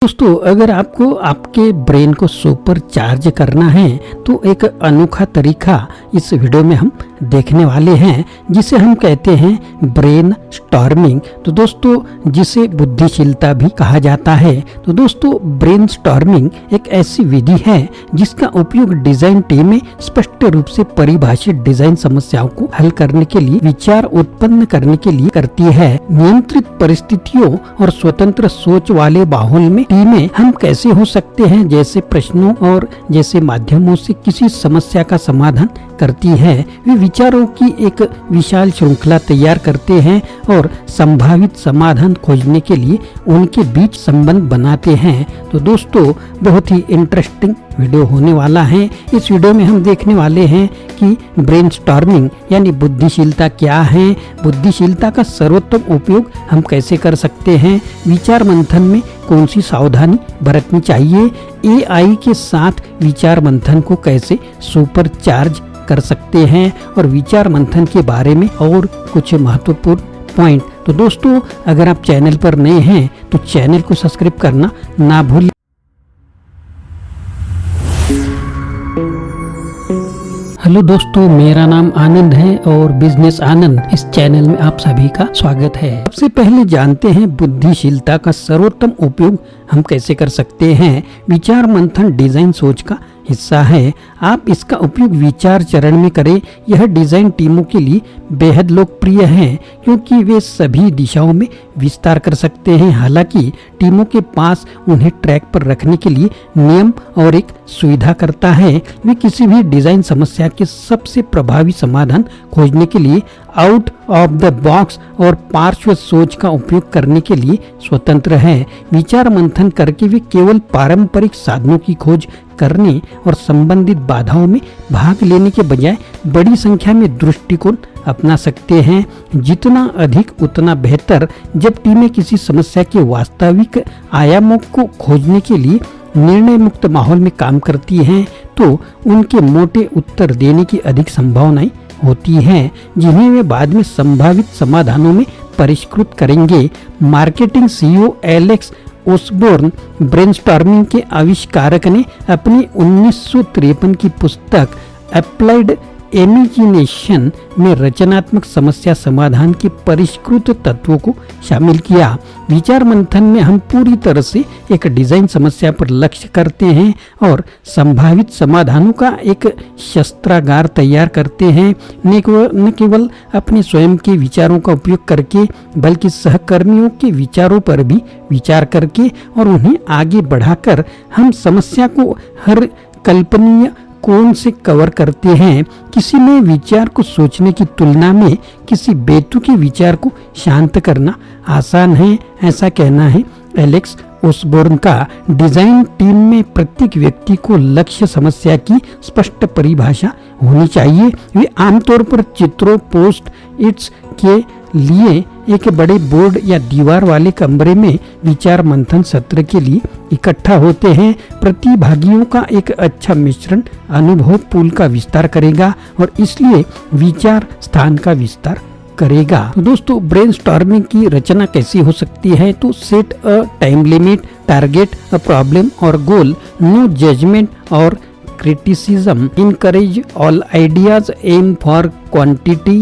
दोस्तों, अगर आपको आपके ब्रेन को सुपर चार्ज करना है तो एक अनोखा तरीका इस वीडियो में हम देखने वाले हैं, जिसे हम कहते हैं ब्रेन स्टॉर्मिंग। तो दोस्तों, जिसे बुद्धिशीलता भी कहा जाता है। तो दोस्तों, ब्रेन स्टॉर्मिंग एक ऐसी विधि है जिसका उपयोग डिजाइन टीम में स्पष्ट रूप से परिभाषित डिजाइन समस्याओं को हल करने के लिए, विचार उत्पन्न करने के लिए करती है। नियंत्रित परिस्थितियों और स्वतंत्र सोच वाले माहौल में टीमें हम कैसे हो सकते हैं जैसे प्रश्नों और जैसे माध्यमों से किसी समस्या का समाधान करती है। वे विचारों की एक विशाल श्रृंखला तैयार करते हैं और संभावित समाधान खोजने के लिए उनके बीच संबंध बनाते हैं। तो दोस्तों, बहुत ही इंटरेस्टिंग वीडियो होने वाला है। इस वीडियो में हम देखने वाले हैं कि ब्रेनस्टॉर्मिंग यानी बुद्धिशीलता क्या है, बुद्धिशीलता का सर्वोत्तम उपयोग हम कैसे कर सकते हैं, विचार मंथन में कौन सी सावधानी बरतनी चाहिए, एआई के साथ विचार मंथन को कैसे सुपर चार्ज कर सकते हैं और विचार मंथन के बारे में और कुछ महत्वपूर्ण पॉइंट। तो दोस्तों, अगर आप चैनल पर नए हैं तो चैनल को सब्सक्राइब करना ना भूलिए। हेलो दोस्तों, मेरा नाम आनंद है और बिजनेस आनंद इस चैनल में आप सभी का स्वागत है। सबसे पहले जानते हैं बुद्धिशीलता का सर्वोत्तम उपयोग हम कैसे कर सकते हैं। विचार मंथन डिजाइन सोच का हिस्सा है। आप इसका उपयोग विचार चरण में करें। यह डिजाइन टीमों के लिए बेहद लोकप्रिय है क्योंकि वे सभी दिशाओं में विस्तार कर सकते हैं। हालांकि टीमों के पास उन्हें ट्रैक पर रखने के लिए नियम और एक सुविधा करता है। वे किसी भी डिजाइन समस्या के सबसे प्रभावी समाधान खोजने के लिए आउट ऑफ द बॉक्स और पार्श्व सोच का उपयोग करने के लिए स्वतंत्र है। विचार मंथन करके वे केवल पारंपरिक साधनों की खोज करने और संबंधित बाधाओं में भाग लेने के बजाय बड़ी संख्या में दृष्टिकोण अपना सकते हैं। जितना अधिक उतना बेहतर। जब टीमें किसी समस्या के वास्तविक आयामों को खोजने के लिए निर्णय मुक्त माहौल में काम करती हैं तो उनके मोटे उत्तर देने की अधिक संभावनाएं होती हैं, जिन्हें वे बाद में संभावित समाधानों में परिष्कृत करेंगे। Marketing CEO Alex Osborne brainstorming के आविष्कारक ने अपनी 1953 की पुस्तक अप्लाइड इमेजिनेशन में रचनात्मक समस्या समाधान के परिष्कृत तत्वों को शामिल किया। विचार मंथन में हम पूरी तरह से एक डिजाइन समस्या पर लक्ष्य करते हैं और संभावित समाधानों का एक शस्त्रागार तैयार करते हैं। न केवल अपने स्वयं के विचारों का उपयोग करके बल्कि सहकर्मियों के विचारों पर भी विचार करके और उन्हें आगे बढ़ाकर हम समस्या को हर कल्पनीय कोण से कवर करते हैं। किसी नए विचार को सोचने की तुलना में किसी बेतुके विचार को शांत करना आसान है, ऐसा कहना है एलेक्स ओसबोर्न का। डिजाइन टीम में प्रत्येक व्यक्ति को लक्ष्य समस्या की स्पष्ट परिभाषा होनी चाहिए। वे आमतौर पर चित्रों, पोस्ट इट्स के लिए एक बड़े बोर्ड या दीवार वाले कमरे में विचार मंथन सत्र के लिए इकट्ठा होते हैं। प्रतिभागियों का एक अच्छा मिश्रण अनुभव पूल का विस्तार करेगा और इसलिए विचार स्थान का विस्तार करेगा। तो दोस्तों, ब्रेनस्टॉर्मिंग की रचना कैसी हो सकती है। तो set a time limit, target a problem और गोल, नो जजमेंट और criticism, encourage all ideas, aim for quantity,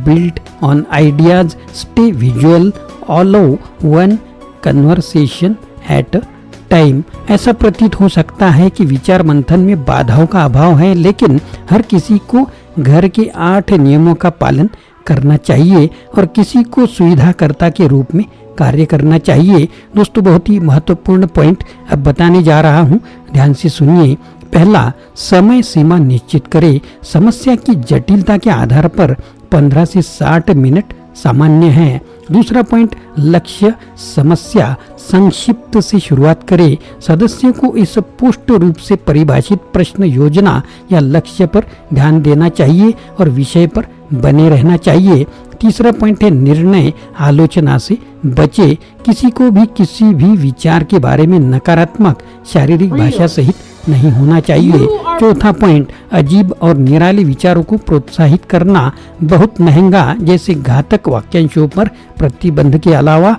build on ideas, stay visual, allow one conversation at a time। ऐसा प्रतीत हो सकता है कि विचार मंथन में बाधाओं का अभाव है, लेकिन हर किसी को घर के 8 नियमों का पालन करना चाहिए और किसी को सुविधाकर्ता के रूप में कार्य करना चाहिए। दोस्तों, बहुत ही महत्वपूर्ण पॉइंट अब बताने जा रहा हूँ, ध्यान से सुनिए। पहला, समय सीमा निश्चित करें। समस्या की जटिलता के आधार पर 15 से 60 मिनट सामान्य है। दूसरा पॉइंट, लक्ष्य समस्या संक्षिप्त से शुरुआत करें। सदस्यों को इस स्पष्ट रूप से परिभाषित प्रश्न, योजना या लक्ष्य पर ध्यान देना चाहिए और विषय पर बने रहना चाहिए। तीसरा पॉइंट है, निर्णय आलोचना से बचे। किसी को भी किसी भी विचार के बारे में नकारात्मक शारीरिक भाषा सहित नहीं होना चाहिए। चौथा पॉइंट, अजीब और निराले विचारों को प्रोत्साहित करना। बहुत महंगा जैसे घातक वाक्यांशों पर प्रतिबंध के अलावा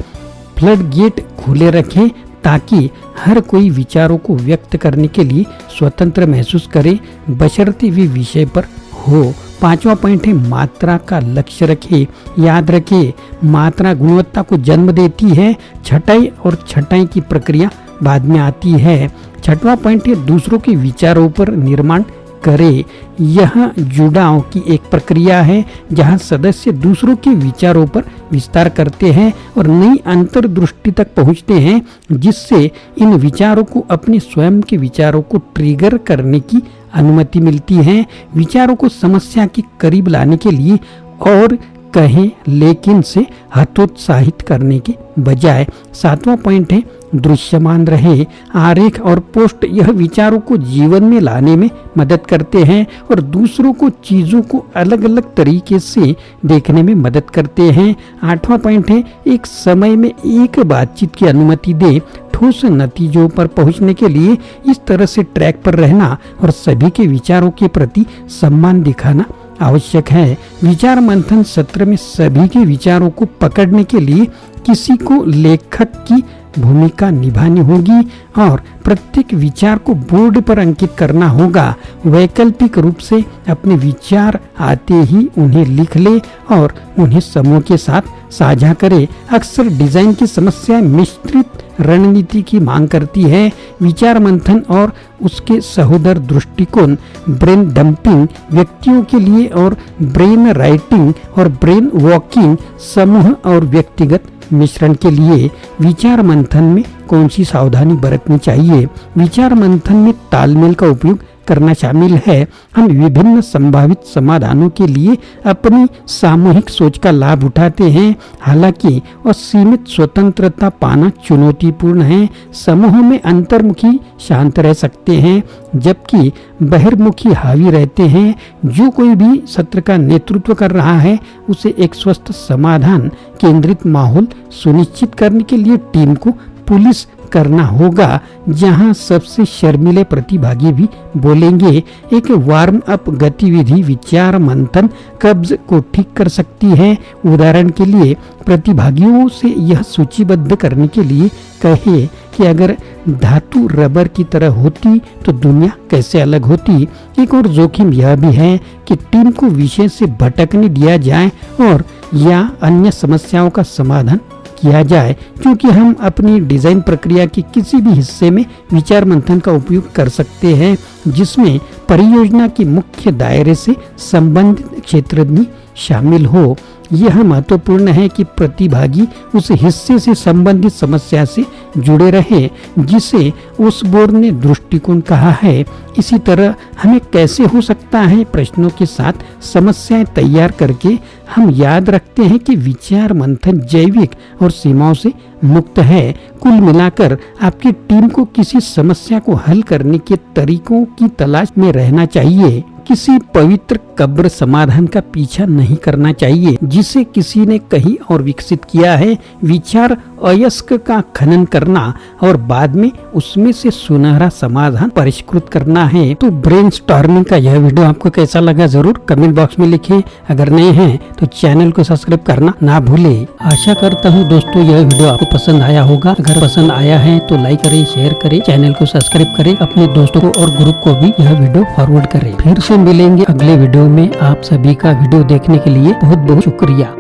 फ्लड गेट खुले रखें। ताकि हर कोई विचारों को व्यक्त करने के लिए स्वतंत्र महसूस करे, बशर्ते वे विषय पर हो। 5वां पॉइंट है मात्रा का लक्ष्य रखे। याद रखे, मात्रा गुणवत्ता को जन्म देती है, छटाई और छटाई की प्रक्रिया बाद में आती है। 6वां पॉइंट है दूसरों के विचारों पर निर्माण करे। यह जुड़ाव की एक प्रक्रिया है जहां सदस्य दूसरों के विचारों पर विस्तार करते हैं और नई अंतर्दृष्टि तक पहुंचते हैं, जिससे इन विचारों को अपने स्वयं के विचारों को ट्रिगर करने की अनुमति मिलती है। विचारों को समस्या के करीब लाने के लिए और कहें लेकिन से हतोत्साहित करने के बजाय। 7वां पॉइंट है दृश्यमान रहे। आरेख और पोस्ट यह विचारों को जीवन में लाने में मदद करते हैं और दूसरों को चीजों को अलग अलग तरीके से देखने में मदद करते हैं। 8वां पॉइंट है एक समय में एक बातचीत की अनुमति दे। ठोस नतीजों पर पहुंचने के लिए इस तरह से ट्रैक पर रहना और सभी के विचारों के प्रति सम्मान दिखाना आवश्यक है। विचार मंथन सत्र में सभी के विचारों को पकड़ने के लिए किसी को लेखक की भूमिका निभानी होगी और प्रत्येक विचार को बोर्ड पर अंकित करना होगा। वैकल्पिक रूप से अपने विचार आते ही उन्हें लिख ले और उन्हें समूह के साथ साझा करे। अक्सर डिजाइन की समस्याएं मिश्रित रणनीति की मांग करती है। विचार मंथन और उसके सहोदर दृष्टिकोण ब्रेन डंपिंग व्यक्तियों के लिए और ब्रेन राइटिंग और ब्रेन वॉकिंग समूह और व्यक्तिगत मिश्रण के लिए। विचार मंथन में कौन सी सावधानी बरतनी चाहिए? विचार मंथन में तालमेल का उपयोग करना शामिल है। हम विभिन्न संभावित समाधानों के लिए अपनी सामूहिक सोच का लाभ उठाते हैं, हालांकि असीमित स्वतंत्रता पाना चुनौतीपूर्ण है। समूह में अंतर्मुखी शांत रह सकते हैं जबकि बहिर्मुखी हावी रहते हैं। जो कोई भी सत्र का नेतृत्व कर रहा है उसे एक स्वस्थ समाधान केंद्रित माहौल सुनिश्चित करने के लिए टीम को पुलिस करना होगा, जहां सबसे शर्मीले प्रतिभागी भी बोलेंगे। एक वार्म अप गतिविधि विचार मंथन कब्ज को ठीक कर सकती है। उदाहरण के लिए प्रतिभागियों से यह सूचीबद्ध करने के लिए कहे कि अगर धातु रबर की तरह होती तो दुनिया कैसे अलग होती। एक और जोखिम यह भी है कि टीम को विषय से भटकने दिया जाए और या अन्य समस्याओं का समाधान किया जाए, क्योंकि हम अपनी डिजाइन प्रक्रिया के किसी भी हिस्से में विचार मंथन का उपयोग कर सकते हैं जिसमें परियोजना के मुख्य दायरे से संबंधित क्षेत्र भी शामिल हो। यह महत्वपूर्ण है कि प्रतिभागी उस हिस्से से संबंधित समस्या से जुड़े रहे जिसे उस बोर्ड ने दृष्टिकोण कहा है। इसी तरह हमें कैसे हो सकता है प्रश्नों के साथ समस्याएं तैयार करके हम याद रखते हैं कि विचार मंथन जैविक और सीमाओं से मुक्त है। कुल मिलाकर आपकी टीम को किसी समस्या को हल करने के तरीकों की तलाश में रहना चाहिए। किसी पवित्र कब्र समाधान का पीछा नहीं करना चाहिए जिसे किसी ने कहीं और विकसित किया है। विचार अयस्क का खनन करना और बाद में उसमें से सुनहरा समाधान परिष्कृत करना है। तो ब्रेनस्टॉर्मिंग का यह वीडियो आपको कैसा लगा जरूर कमेंट बॉक्स में लिखिए। अगर नए हैं तो चैनल को सब्सक्राइब करना ना भूले। आशा करता हूँ दोस्तों यह वीडियो आपको पसंद आया होगा। अगर पसंद आया है तो लाइक करें, शेयर करें, चैनल को सब्सक्राइब करें, अपने दोस्तों को और ग्रुप को भी यह वीडियो फॉरवर्ड करें। फिर से मिलेंगे अगले वीडियो में। आप सभी का वीडियो देखने के लिए बहुत बहुत शुक्रिया।